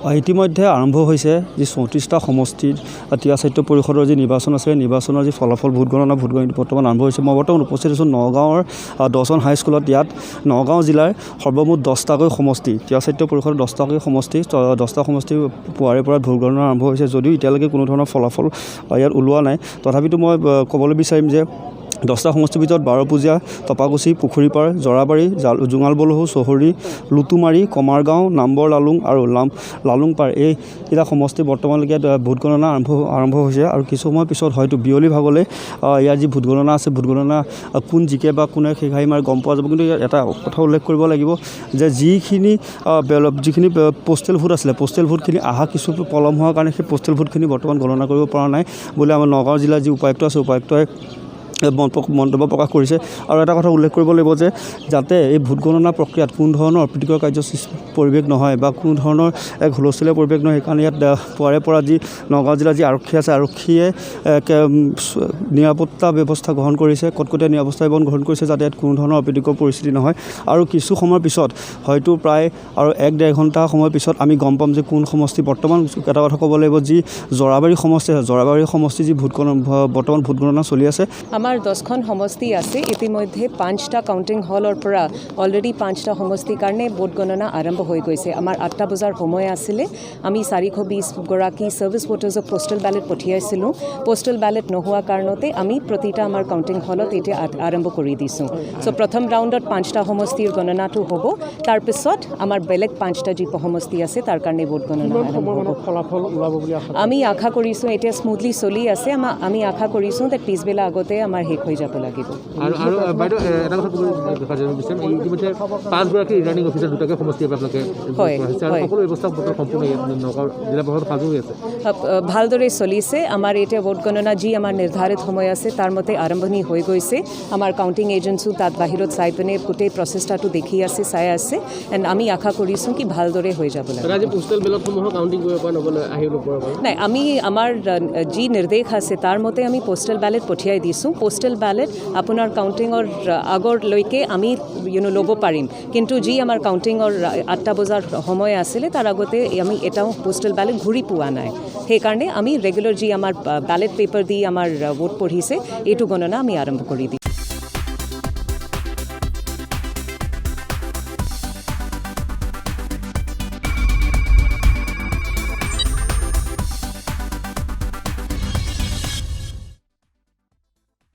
ইতিমধ্যে আৰম্ভ হৈছে যি 34টা সমষ্টিৰ তিয়া স্বায়ত্ব পৰিষদৰ যি নিৰ্বাচন আছে নিৰ্বাচনৰ যি ফলাফল ভোটগণনা বৰ্তমান আৰম্ভ হৈছে। মই বৰ্তমান উপস্থিত আছোঁ নগাঁৱৰ দহজন হাইস্কুলত। ইয়াত নগাঁও জিলাৰ সৰ্বমুঠ 10টাকৈ সমষ্টি, তিয়া স্বায়ত্ব পৰিষদৰ 10টাকৈ সমষ্টি, 10টা সমষ্টি পুৱাৰে পৰা ভোটগণনা আৰম্ভ হৈছে। যদিও এতিয়ালৈকে কোনো ধৰণৰ ফলাফল ইয়াত ওলোৱা নাই, তথাপিতো মই ক'বলৈ বিচাৰিম যে 10টা সমষ্টিৰ ভিতৰত বাৰপূজীয়া, তপাকুচি, পুখুৰীপাৰ, জৰাবাৰী, জোঙালবলহু, চহৰী, লুটুমাৰী, কমাৰগাঁও, নাম্বৰ লালুং আৰু লালুংপাৰ এইকেইটা সমষ্টি বৰ্তমানলৈকে ভোটগণনা আৰম্ভ হৈছে। আৰু কিছু সময় পিছত হয়তো বিয়লি ভাগলৈ ইয়াৰ যি ভোটগণনা আছে, ভোটগণনা কোন জিকে বা কোনে শেষাই মাৰে গম পোৱা যাব। কিন্তু এটা কথা উল্লেখ কৰিব লাগিব যে যিখিনি পোষ্টেল ভোট আছিলে, পোষ্টেল ভোটখিনি অহা কিছু পলম হোৱাৰ কাৰণে সেই পোষ্টেল ভোটখিনি বৰ্তমান গণনা কৰিব পৰা নাই বুলি আমাৰ নগাঁও জিলাৰ যি উপায়ুক্ত আছে, উপায়ুক্তই মন্তব্য প্ৰকাশ কৰিছে। আৰু এটা কথা উল্লেখ কৰিব লাগিব যে যাতে এই ভোটগণনা প্ৰক্ৰিয়াত কোনো ধৰণৰ অপ্ৰীতিকৰ পৰিৱেশ নহয় বা কোনো ধৰণৰ এক হুলস্থুলীয়া পৰিৱেশ নহয়, সেইকাৰণে ইয়াত পুৱাৰে পৰা যি নগাঁও জিলাৰ যি আৰক্ষী আছে, আৰক্ষীয়ে নিৰাপত্তা ব্যৱস্থা গ্ৰহণ কৰিছে, কটকটীয়া নিৰাপত্তা গ্ৰহণ কৰিছে যাতে ইয়াত কোনো ধৰণৰ অপ্ৰীতিকৰ পৰিস্থিতি নহয়। আৰু কিছু সময়ৰ পিছত হয়তো প্ৰায় আৰু 1-1.5 ঘণ্টা সময়ৰ পিছত আমি গম পাম যে কোন সমষ্টি। বৰ্তমান এটা কথা ক'ব লাগিব, যি জৰাবাৰী সমষ্টি আছে, জৰাবাৰী সমষ্টি যি বৰ্তমান ভোটগণনা চলি আছে। আমাৰ 10খন সমষ্টি আছে। ইতিমধ্যে 5টা কাউণ্টিং হলৰ পৰা অলৰেডি 5টা সমষ্টিৰ কাৰণে ভোট গণনা আৰম্ভ হৈ গৈছে। আমাৰ 8টা বজাৰ সময় আছিলে। আমি 420 গৰাকী ছাৰ্ভিচ ভোটাৰ্ছক পোষ্টেল বেলেট পঠিয়াইছিলোঁ। পোষ্টেল বেলেট নোহোৱা কাৰণতে আমি প্ৰতিটা আমাৰ কাউণ্টিং হলত এতিয়া আৰম্ভ কৰি দিছোঁ। চ' প্ৰথম ৰাউণ্ডত 5টা সমষ্টিৰ গণনাটো হ'ব। তাৰপিছত আমাৰ বেলেগ 5টা যি সমষ্টি আছে তাৰ কাৰণে ভোট গণনা ফলাফল ওলাব বুলি আমি আশা কৰিছোঁ। এতিয়া স্মুথলি চলি আছে। আমি আশা কৰিছোঁ যে পিছবেলা আগতে আমাৰ শেষ হৈ যাব লাগিব। আৰু বাইদেউ এটা কথা ইতিমধ্যে 5গৰাকী ৰিটাৰ্ণিং অফিচাৰ দুটাকে সমষ্টি আপোনালোকে সকলো ব্যৱস্থা সম্পূৰ্ণ নগাঁও জিলা প্ৰশাসন সাজু হৈ আছে, ভালদৰে চলিছে। আমাৰ এতিয়া ভোট গণনা যি আমাৰ নিৰ্ধাৰিত সময় আছে তাৰ মতে আৰম্ভণি হৈ গৈছে। আমাৰ কাউণ্টিং এজেণ্টছো তাত বাহিৰত চাই পিনে গোটেই প্ৰচেষ্টাটো দেখি আছে, চাই আছে। এণ্ড আমি আশা কৰিছোঁ কি ভালদৰে হৈ যাব লাগে। নাই, আমি আমাৰ যি নিৰ্দেশ আছে তাৰ মতে আমি পোষ্টেল বেলেট পঠিয়াই দিছোঁ। পোষ্টেল বেলেট আপোনাৰ কাউণ্টিঙৰ আগলৈকে আমি ল'ব পাৰিম। কিন্তু যি আমাৰ কাউণ্টিঙৰ 8টা বজাৰ সময় আছিলে তাৰ আগতে আমি এটাও পোষ্টেল বেলেট ঘূৰি পোৱা নাই। সেইকাৰণে আমি ৰেগুলাৰ যি আমাৰ বেলেট পেপাৰ দি আমাৰ ভোট পঢ়িছে এইটো গণনা আমি আৰম্ভ কৰি দিম।